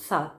7।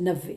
90।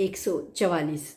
144।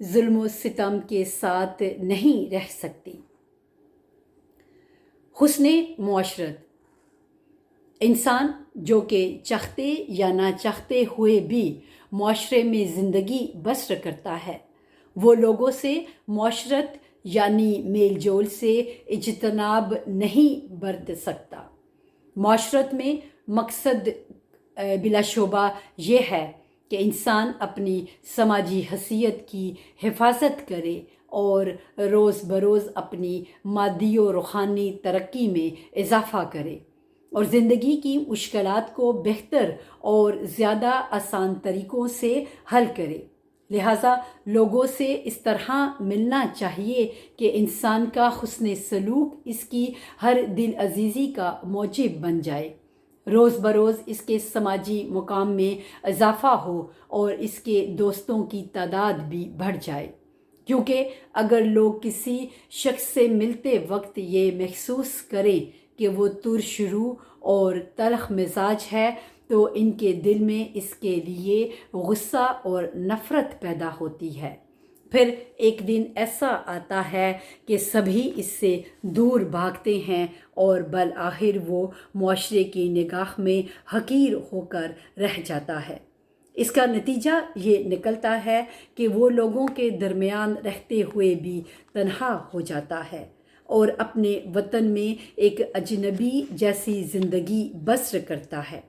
ظلم و ستم کے ساتھ نہیں رہ سکتی۔ حسن معاشرت، انسان جو کہ چاہتے یا نہ چاہتے ہوئے بھی معاشرے میں زندگی بسر کرتا ہے، وہ لوگوں سے معاشرت یعنی میل جول سے اجتناب نہیں برت سکتا۔ معاشرت میں مقصد بلا شبہ یہ ہے کہ انسان اپنی سماجی حیثیت کی حفاظت کرے اور روز بروز اپنی مادی و روحانی ترقی میں اضافہ کرے اور زندگی کی مشکلات کو بہتر اور زیادہ آسان طریقوں سے حل کرے۔ لہٰذا لوگوں سے اس طرح ملنا چاہیے کہ انسان کا حسن سلوک اس کی ہر دل عزیزی کا موجب بن جائے، روز بروز اس کے سماجی مقام میں اضافہ ہو اور اس کے دوستوں کی تعداد بھی بڑھ جائے، کیونکہ اگر لوگ کسی شخص سے ملتے وقت یہ محسوس کریں کہ وہ ترشرو اور تلخ مزاج ہے تو ان کے دل میں اس کے لیے غصہ اور نفرت پیدا ہوتی ہے۔ پھر ایک دن ایسا آتا ہے کہ سبھی اس سے دور بھاگتے ہیں اور بالآخر وہ معاشرے کی نگاہ میں حقیر ہو کر رہ جاتا ہے۔ اس کا نتیجہ یہ نکلتا ہے کہ وہ لوگوں کے درمیان رہتے ہوئے بھی تنہا ہو جاتا ہے اور اپنے وطن میں ایک اجنبی جیسی زندگی بسر کرتا ہے۔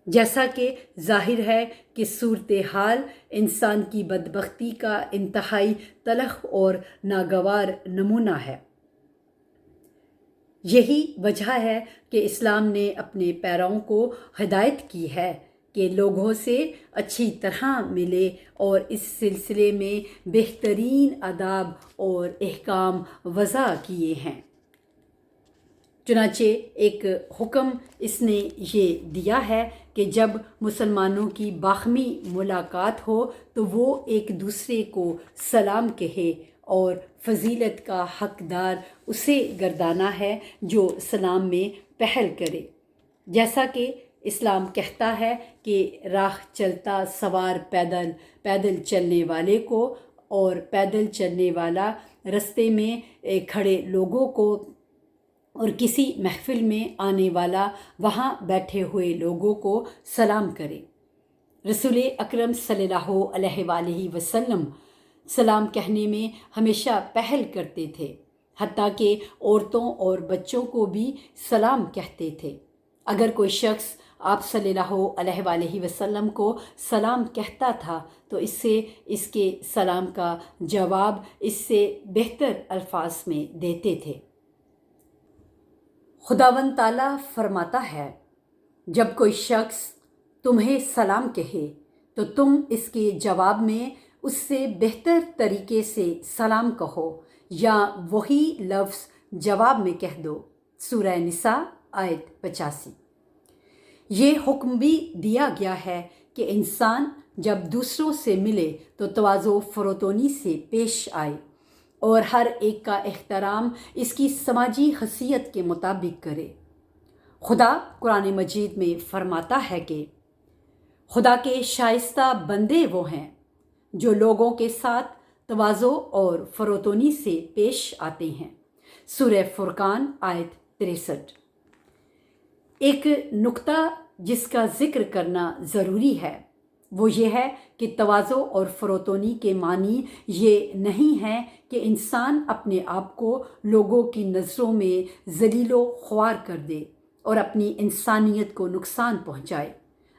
جیسا کہ ظاہر ہے کہ صورتحال انسان کی بدبختی کا انتہائی تلخ اور ناگوار نمونہ ہے۔ یہی وجہ ہے کہ اسلام نے اپنے پیرووں کو ہدایت کی ہے کہ لوگوں سے اچھی طرح ملے اور اس سلسلے میں بہترین آداب اور احکام وضع کیے ہیں۔ چنانچہ ایک حکم اس نے یہ دیا ہے کہ جب مسلمانوں کی باہمی ملاقات ہو تو وہ ایک دوسرے کو سلام کہے اور فضیلت کا حقدار اسے گردانا ہے جو سلام میں پہل کرے۔ جیسا کہ اسلام کہتا ہے کہ راہ چلتا سوار پیدل چلنے والے کو اور پیدل چلنے والا رستے میں کھڑے لوگوں کو اور کسی محفل میں آنے والا وہاں بیٹھے ہوئے لوگوں کو سلام کرے۔ رسول اکرم صلی اللہ علیہ وآلہ وسلم سلام کہنے میں ہمیشہ پہل کرتے تھے، حتیٰ کہ عورتوں اور بچوں کو بھی سلام کہتے تھے۔ اگر کوئی شخص آپ صلی اللہ علیہ وآلہ وسلم کو سلام کہتا تھا تو اس سے اس کے سلام کا جواب اس سے بہتر الفاظ میں دیتے تھے۔ خداوند تعالیٰ فرماتا ہے، جب کوئی شخص تمہیں سلام کہے تو تم اس کے جواب میں اس سے بہتر طریقے سے سلام کہو یا وہی لفظ جواب میں کہہ دو۔ سورہ نساء آیت 85۔ یہ حکم بھی دیا گیا ہے کہ انسان جب دوسروں سے ملے تو تواضع و فروتنی سے پیش آئے اور ہر ایک کا احترام اس کی سماجی حیثیت کے مطابق کرے۔ خدا قرآن مجید میں فرماتا ہے کہ خدا کے شائستہ بندے وہ ہیں جو لوگوں کے ساتھ تواضع اور فروتنی سے پیش آتے ہیں۔ سورہ فرقان آیت 63۔ ایک نقطہ جس کا ذکر کرنا ضروری ہے وہ یہ ہے کہ تواضع اور فروتنی کے معنی یہ نہیں ہے کہ انسان اپنے آپ کو لوگوں کی نظروں میں ذلیل و خوار کر دے اور اپنی انسانیت کو نقصان پہنچائے،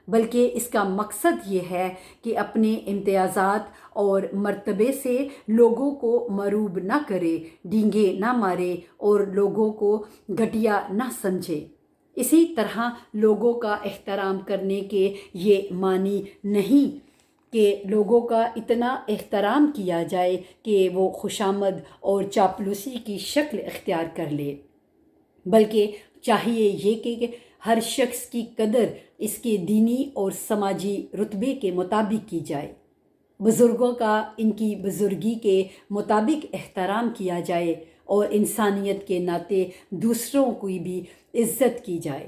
بلکہ اس کا مقصد یہ ہے کہ اپنے امتیازات اور مرتبے سے لوگوں کو مروب نہ کرے، ڈینگے نہ مارے اور لوگوں کو گھٹیا نہ سمجھے۔ اسی طرح لوگوں کا احترام کرنے کے یہ معنی نہیں کہ لوگوں کا اتنا احترام کیا جائے کہ وہ خوشامد اور چاپلوسی کی شکل اختیار کر لے، بلکہ چاہیے یہ کہ ہر شخص کی قدر اس کے دینی اور سماجی رتبے کے مطابق کی جائے، بزرگوں کا ان کی بزرگی کے مطابق احترام کیا جائے اور انسانیت کے ناطے دوسروں کی بھی عزت کی جائے۔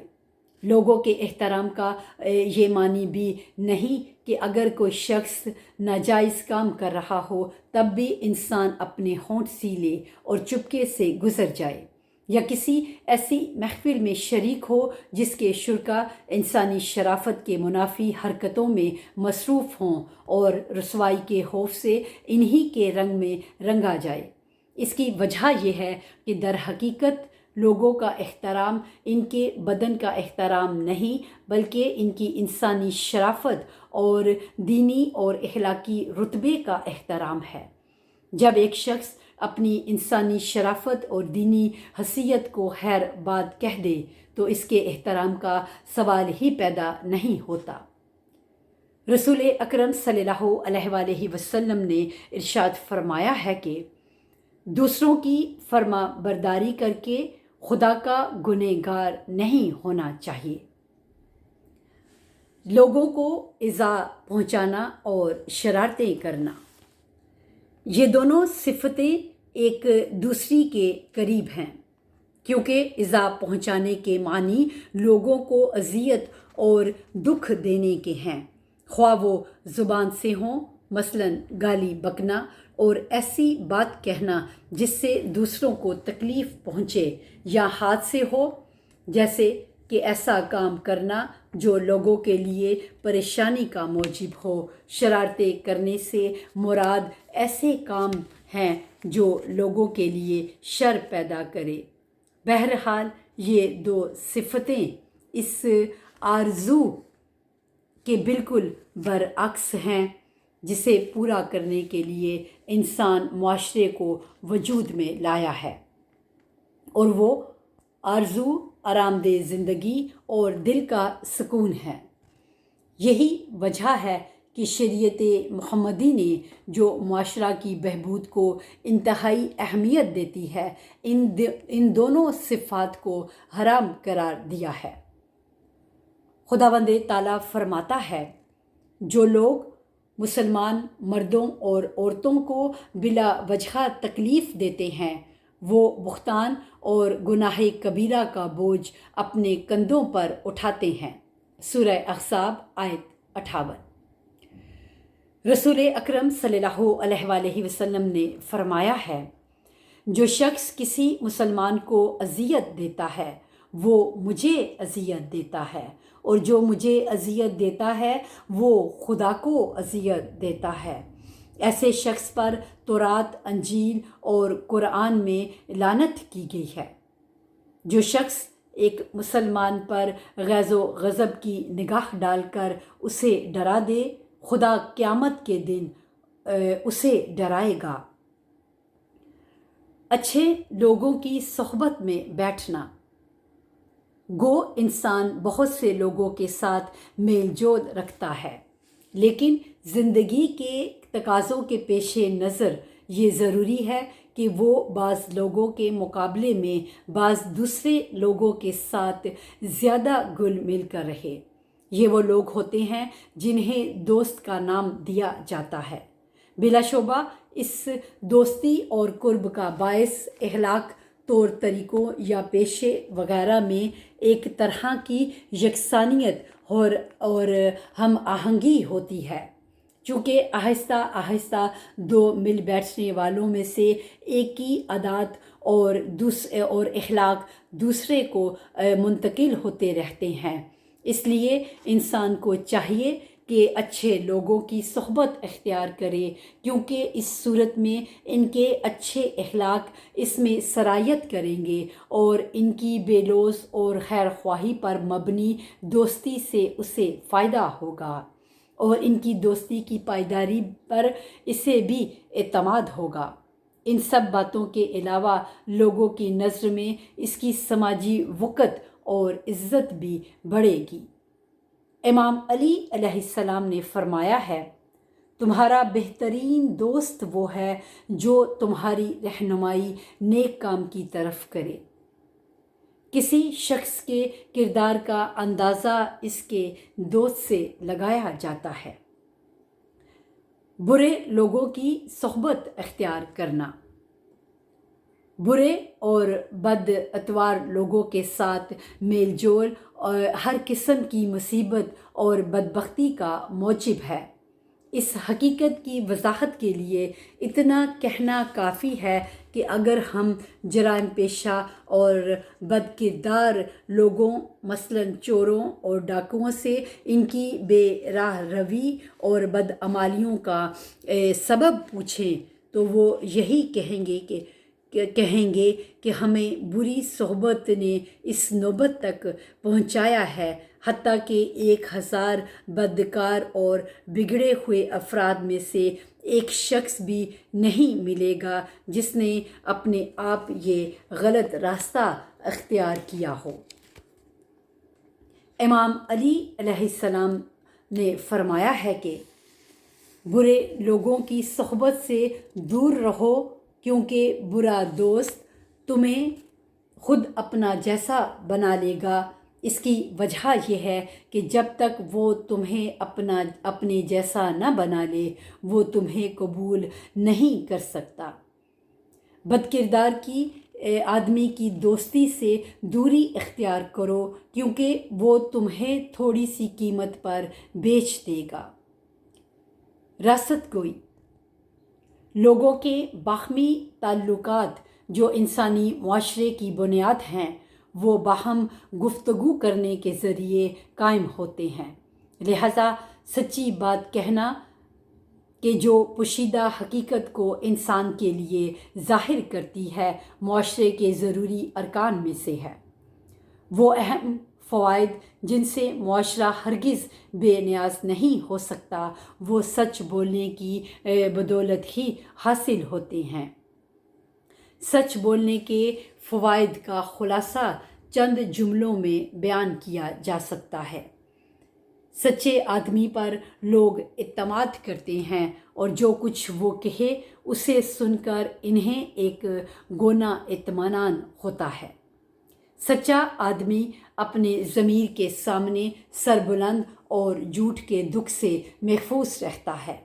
لوگوں کے احترام کا یہ معنی بھی نہیں کہ اگر کوئی شخص ناجائز کام کر رہا ہو تب بھی انسان اپنے ہونٹ سیلے اور چپکے سے گزر جائے، یا کسی ایسی محفل میں شریک ہو جس کے شرکا انسانی شرافت کے منافی حرکتوں میں مصروف ہوں اور رسوائی کے خوف سے انہی کے رنگ میں رنگا جائے۔ اس کی وجہ یہ ہے کہ در حقیقت لوگوں کا احترام ان کے بدن کا احترام نہیں بلکہ ان کی انسانی شرافت اور دینی اور اخلاقی رتبے کا احترام ہے۔ جب ایک شخص اپنی انسانی شرافت اور دینی حیثیت کو خیر بات کہہ دے تو اس کے احترام کا سوال ہی پیدا نہیں ہوتا۔ رسول اکرم صلی اللہ علیہ وآلہ وسلم نے ارشاد فرمایا ہے کہ دوسروں کی فرما برداری کر کے خدا کا گنہگار نہیں ہونا چاہیے۔ لوگوں کو ایذا پہنچانا اور شرارتیں کرنا، یہ دونوں صفتیں ایک دوسری کے قریب ہیں، کیونکہ ایذا پہنچانے کے معنی لوگوں کو اذیت اور دکھ دینے کے ہیں، خواہ وہ زبان سے ہوں، مثلاً گالی بکنا اور ایسی بات کہنا جس سے دوسروں کو تکلیف پہنچے، یا ہاتھ سے ہو جیسے کہ ایسا کام کرنا جو لوگوں کے لیے پریشانی کا موجب ہو۔ شرارتیں کرنے سے مراد ایسے کام ہیں جو لوگوں کے لیے شر پیدا کرے۔ بہرحال یہ دو صفتیں اس آرزو کے بالکل برعکس ہیں جسے پورا کرنے کے لیے انسان معاشرے کو وجود میں لایا ہے، اور وہ آرزو آرام دہ زندگی اور دل کا سکون ہے۔ یہی وجہ ہے کہ شریعت محمدی نے جو معاشرہ کی بہبود کو انتہائی اہمیت دیتی ہے، ان دونوں صفات کو حرام قرار دیا ہے۔ خداوند تعالیٰ فرماتا ہے، جو لوگ مسلمان مردوں اور عورتوں کو بلا وجہ تکلیف دیتے ہیں وہ بہتان اور گناہ کبیرہ کا بوجھ اپنے کندھوں پر اٹھاتے ہیں۔ سورہ احزاب آیت 58۔ رسول اکرم صلی اللہ علیہ وآلہ وسلم نے فرمایا ہے، جو شخص کسی مسلمان کو اذیت دیتا ہے وہ مجھے اذیت دیتا ہے، اور جو مجھے اذیت دیتا ہے وہ خدا کو اذیت دیتا ہے۔ ایسے شخص پر تورات، انجیل اور قرآن میں لعنت کی گئی ہے۔ جو شخص ایک مسلمان پر غیظ و غضب کی نگاہ ڈال کر اسے ڈرا دے، خدا قیامت کے دن اسے ڈرائے گا۔ اچھے لوگوں کی صحبت میں بیٹھنا، گو انسان بہت سے لوگوں کے ساتھ میل جول رکھتا ہے، لیکن زندگی کے تقاضوں کے پیش نظر یہ ضروری ہے کہ وہ بعض لوگوں کے مقابلے میں بعض دوسرے لوگوں کے ساتھ زیادہ گل مل کر رہے۔ یہ وہ لوگ ہوتے ہیں جنہیں دوست کا نام دیا جاتا ہے۔ بلا شبہ اس دوستی اور قرب کا باعث اخلاق، طور طریقوں یا پیشے وغیرہ میں ایک طرح کی یکسانیت اور ہم آہنگی ہوتی ہے، چونکہ آہستہ آہستہ دو مل بیٹھنے والوں میں سے ایک کی عادات اور اخلاق دوسرے کو منتقل ہوتے رہتے ہیں۔ اس لیے انسان کو چاہیے کہ اچھے لوگوں کی صحبت اختیار کرے، کیونکہ اس صورت میں ان کے اچھے اخلاق اس میں سرایت کریں گے اور ان کی بے لوث اور خیر خواہی پر مبنی دوستی سے اسے فائدہ ہوگا، اور ان کی دوستی کی پائیداری پر اسے بھی اعتماد ہوگا۔ ان سب باتوں کے علاوہ لوگوں کی نظر میں اس کی سماجی وقت اور عزت بھی بڑھے گی۔ امام علی علیہ السلام نے فرمایا ہے، تمہارا بہترین دوست وہ ہے جو تمہاری رہنمائی نیک کام کی طرف کرے۔ کسی شخص کے کردار کا اندازہ اس کے دوست سے لگایا جاتا ہے۔ برے لوگوں کی صحبت اختیار کرنا، برے اور بد اتوار لوگوں کے ساتھ میل جول اور ہر قسم کی مصیبت اور بدبختی کا موجب ہے۔ اس حقیقت کی وضاحت کے لیے اتنا کہنا کافی ہے کہ اگر ہم جرائم پیشہ اور بد کردار لوگوں مثلاً چوروں اور ڈاکوؤں سے ان کی بے راہ روی اور بدعمالیوں کا سبب پوچھیں تو وہ یہی کہیں گے کہ ہمیں بری صحبت نے اس نوبت تک پہنچایا ہے، حتیٰ کہ 1000 بدکار اور بگڑے ہوئے افراد میں سے ایک شخص بھی نہیں ملے گا جس نے اپنے آپ یہ غلط راستہ اختیار کیا ہو۔ امام علی علیہ السلام نے فرمایا ہے کہ برے لوگوں کی صحبت سے دور رہو، کیونکہ برا دوست تمہیں خود اپنا جیسا بنا لے گا۔ اس کی وجہ یہ ہے کہ جب تک وہ تمہیں اپنے جیسا نہ بنا لے وہ تمہیں قبول نہیں کر سکتا۔ بد کردار کی آدمی کی دوستی سے دوری اختیار کرو، کیونکہ وہ تمہیں تھوڑی سی قیمت پر بیچ دے گا۔ راست گوئی لوگوں کے باہمی تعلقات جو انسانی معاشرے کی بنیاد ہیں وہ باہم گفتگو کرنے کے ذریعے قائم ہوتے ہیں، لہذا سچی بات کہنا کہ جو پوشیدہ حقیقت کو انسان کے لیے ظاہر کرتی ہے معاشرے کے ضروری ارکان میں سے ہے۔ وہ اہم فوائد جن سے معاشرہ ہرگز بے نیاز نہیں ہو سکتا وہ سچ بولنے کی بدولت ہی حاصل ہوتے ہیں۔ سچ بولنے کے فوائد کا خلاصہ چند جملوں میں بیان کیا جا سکتا ہے۔ سچے آدمی پر لوگ اعتماد کرتے ہیں اور جو کچھ وہ کہے اسے سن کر انہیں ایک گونا اطمینان ہوتا ہے۔ سچا آدمی اپنے ضمیر کے سامنے سربلند اور جھوٹ کے دکھ سے محفوظ رہتا ہے۔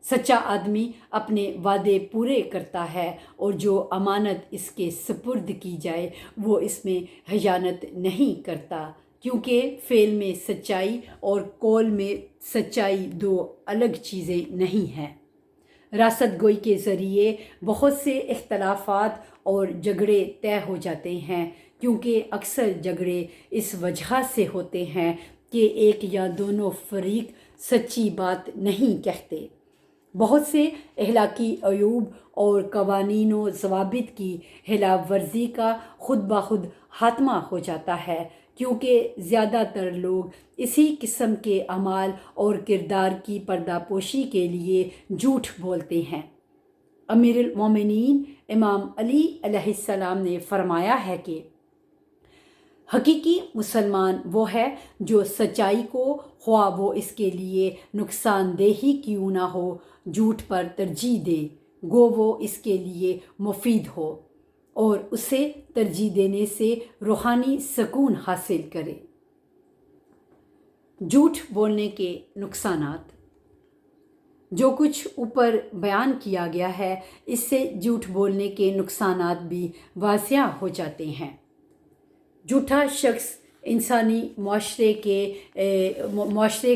سچا آدمی اپنے وعدے پورے کرتا ہے اور جو امانت اس کے سپرد کی جائے وہ اس میں خیانت نہیں کرتا، کیونکہ فعل میں سچائی اور قول میں سچائی دو الگ چیزیں نہیں ہیں۔ راست گوئی کے ذریعے بہت سے اختلافات اور جھگڑے طے ہو جاتے ہیں، کیونکہ اکثر جھگڑے اس وجہ سے ہوتے ہیں کہ ایک یا دونوں فریق سچی بات نہیں کہتے۔ بہت سے اخلاقی عیوب اور قوانین و ضوابط کی خلاف ورزی کا خود بخود خاتمہ ہو جاتا ہے، کیونکہ زیادہ تر لوگ اسی قسم کے اعمال اور کردار کی پردہ پوشی کے لیے جھوٹ بولتے ہیں۔ امیر المومنین امام علی علیہ السلام نے فرمایا ہے کہ حقیقی مسلمان وہ ہے جو سچائی کو خواہ وہ اس کے لیے نقصان دہ ہی کیوں نہ ہو جھوٹ پر ترجیح دے، گو وہ اس کے لیے مفید ہو، اور اسے ترجیح دینے سے روحانی سکون حاصل کرے۔ جھوٹ بولنے کے نقصانات۔ جو کچھ اوپر بیان کیا گیا ہے اس سے جھوٹ بولنے کے نقصانات بھی واضح ہو جاتے ہیں۔ جھوٹا شخص انسانی معاشرے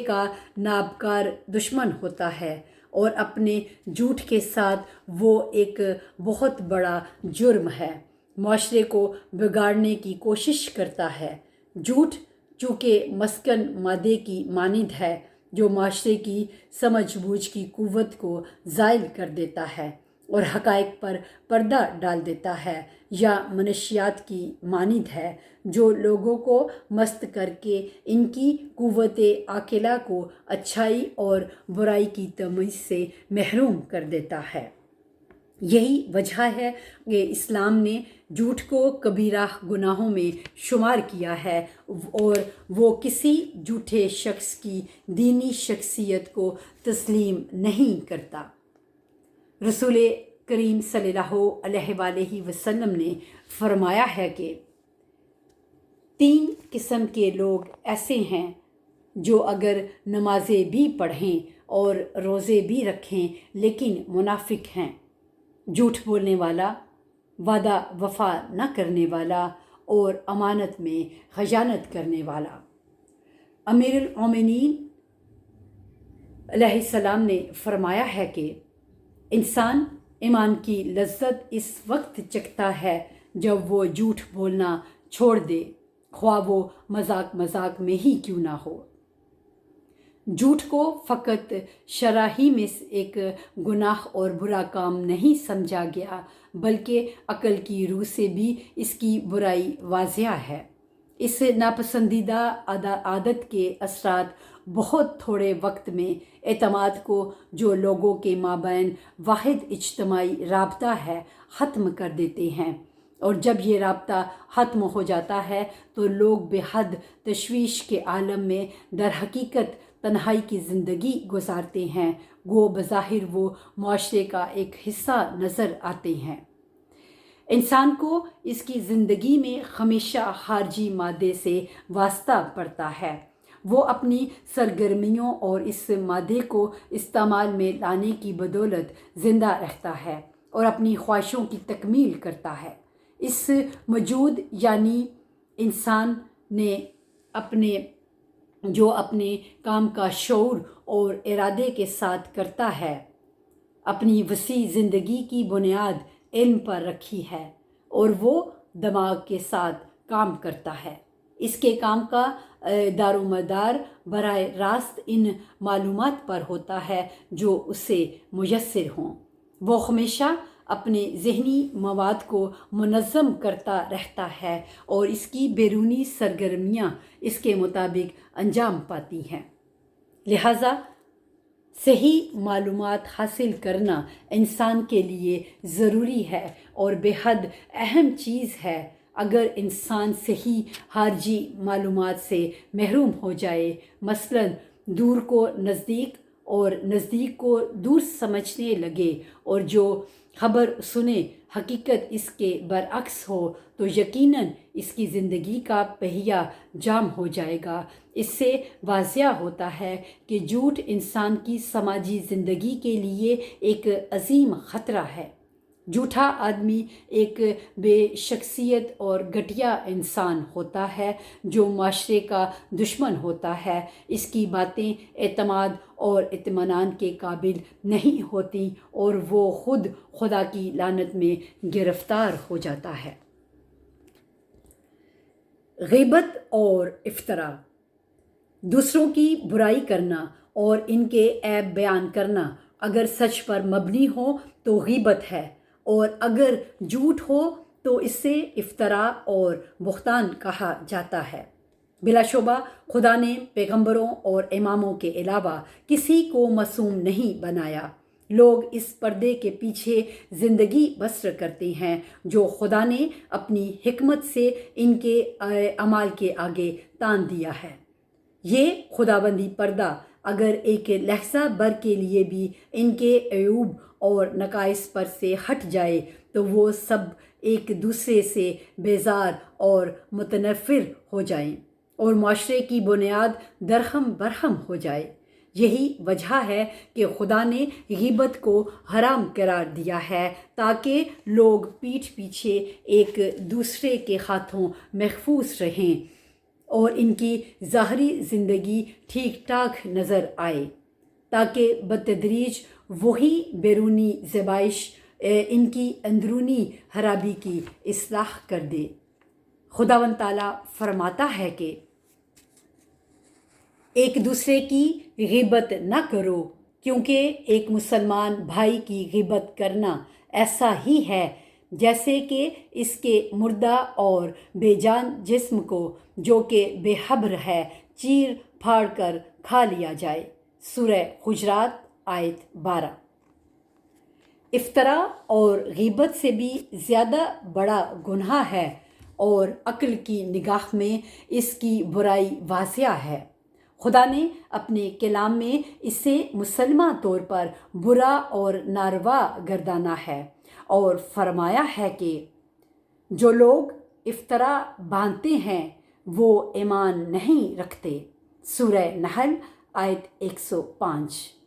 کا نابکار دشمن ہوتا ہے اور اپنے جھوٹ کے ساتھ وہ ایک بہت بڑا جرم ہے، معاشرے کو بگاڑنے کی کوشش کرتا ہے۔ جھوٹ چونکہ مسکن مادے کی مانند ہے جو معاشرے کی سمجھ بوجھ کی قوت کو زائل کر دیتا ہے اور حقائق پر پردہ ڈال دیتا ہے، یا منشیات کی مانند ہے جو لوگوں کو مست کر کے ان کی قوت عاقلہ کو اچھائی اور برائی کی تمیز سے محروم کر دیتا ہے۔ یہی وجہ ہے کہ اسلام نے جھوٹ کو کبیرہ گناہوں میں شمار کیا ہے اور وہ کسی جھوٹے شخص کی دینی شخصیت کو تسلیم نہیں کرتا۔ رسول کریم صلی اللہ علیہ وآلہ وسلم نے فرمایا ہے کہ 3 قسم کے لوگ ایسے ہیں جو اگر نمازیں بھی پڑھیں اور روزے بھی رکھیں لیکن منافق ہیں: جھوٹ بولنے والا، وعدہ وفا نہ کرنے والا اور امانت میں خیانت کرنے والا۔ امیر المومنین علیہ السلام نے فرمایا ہے کہ انسان ایمان کی لذت اس وقت چکھتا ہے جب وہ جھوٹ بولنا چھوڑ دے، خواہ وہ مذاق میں ہی کیوں نہ ہو۔ جھوٹ کو فقط شرع ہی میں ایک گناہ اور برا کام نہیں سمجھا گیا، بلکہ عقل کی روح سے بھی اس کی برائی واضح ہے۔ اس ناپسندیدہ عادت کے اثرات بہت تھوڑے وقت میں اعتماد کو، جو لوگوں کے مابین واحد اجتماعی رابطہ ہے، ختم کر دیتے ہیں، اور جب یہ رابطہ ختم ہو جاتا ہے تو لوگ بے حد تشویش کے عالم میں در حقیقت تنہائی کی زندگی گزارتے ہیں، گو بظاہر وہ معاشرے کا ایک حصہ نظر آتے ہیں۔ انسان کو اس کی زندگی میں ہمیشہ خارجی مادے سے واسطہ پڑتا ہے۔ وہ اپنی سرگرمیوں اور اس مادے کو استعمال میں لانے کی بدولت زندہ رہتا ہے اور اپنی خواہشوں کی تکمیل کرتا ہے۔ اس موجود یعنی انسان نے اپنے کام کا شعور اور ارادے کے ساتھ کرتا ہے، اپنی وسیع زندگی کی بنیاد علم پر رکھی ہے اور وہ دماغ کے ساتھ کام کرتا ہے۔ اس کے کام کا دار و مدار براہ راست ان معلومات پر ہوتا ہے جو اسے میسر ہوں۔ وہ ہمیشہ اپنے ذہنی مواد کو منظم کرتا رہتا ہے اور اس کی بیرونی سرگرمیاں اس کے مطابق انجام پاتی ہیں۔ لہٰذا صحیح معلومات حاصل کرنا انسان کے لیے ضروری ہے اور بے حد اہم چیز ہے۔ اگر انسان صحیح خارجی معلومات سے محروم ہو جائے، مثلاً دور کو نزدیک اور نزدیک کو دور سمجھنے لگے، اور جو خبر سنے حقیقت اس کے برعکس ہو، تو یقیناً اس کی زندگی کا پہیہ جام ہو جائے گا۔ اس سے واضح ہوتا ہے کہ جھوٹ انسان کی سماجی زندگی کے لیے ایک عظیم خطرہ ہے۔ جھوٹا آدمی ایک بے شخصیت اور گھٹیا انسان ہوتا ہے جو معاشرے کا دشمن ہوتا ہے۔ اس کی باتیں اعتماد اور اطمینان کے قابل نہیں ہوتی اور وہ خود خدا کی لعنت میں گرفتار ہو جاتا ہے۔ غیبت اور افتراء۔ دوسروں کی برائی کرنا اور ان کے عیب بیان کرنا اگر سچ پر مبنی ہو تو غیبت ہے، اور اگر جھوٹ ہو تو اسے افتراء اور بہتان کہا جاتا ہے۔ بلا شبہ خدا نے پیغمبروں اور اماموں کے علاوہ کسی کو معصوم نہیں بنایا۔ لوگ اس پردے کے پیچھے زندگی بسر کرتے ہیں جو خدا نے اپنی حکمت سے ان کے اعمال کے آگے تان دیا ہے۔ یہ خداوندی پردہ اگر ایک لحظہ بھر کے لیے بھی ان کے عیوب اور نقائص پر سے ہٹ جائے تو وہ سب ایک دوسرے سے بیزار اور متنفر ہو جائیں اور معاشرے کی بنیاد درہم برہم ہو جائے۔ یہی وجہ ہے کہ خدا نے غیبت کو حرام قرار دیا ہے تاکہ لوگ پیٹھ پیچھے ایک دوسرے کے ہاتھوں محفوظ رہیں اور ان کی ظاہری زندگی ٹھیک ٹھاک نظر آئے، تاکہ بتدریج وہی بیرونی ذبائش ان کی اندرونی خرابی کی اصلاح کر دے۔ خداوند تعالیٰ فرماتا ہے کہ ایک دوسرے کی غیبت نہ کرو، کیونکہ ایک مسلمان بھائی کی غیبت کرنا ایسا ہی ہے جیسے کہ اس کے مردہ اور بے جان جسم کو جو کہ بے خبر ہے چیر پھاڑ کر کھا لیا جائے۔ سورہ حجرات آیت 12۔ افتراء اور غیبت سے بھی زیادہ بڑا گناہ ہے اور عقل کی نگاہ میں اس کی برائی واضح ہے۔ خدا نے اپنے کلام میں اسے مسلمہ طور پر برا اور ناروا گردانا ہے اور فرمایا ہے کہ جو لوگ افتراء باندھتے ہیں وہ ایمان نہیں رکھتے۔ سورہ نحل آیت 105۔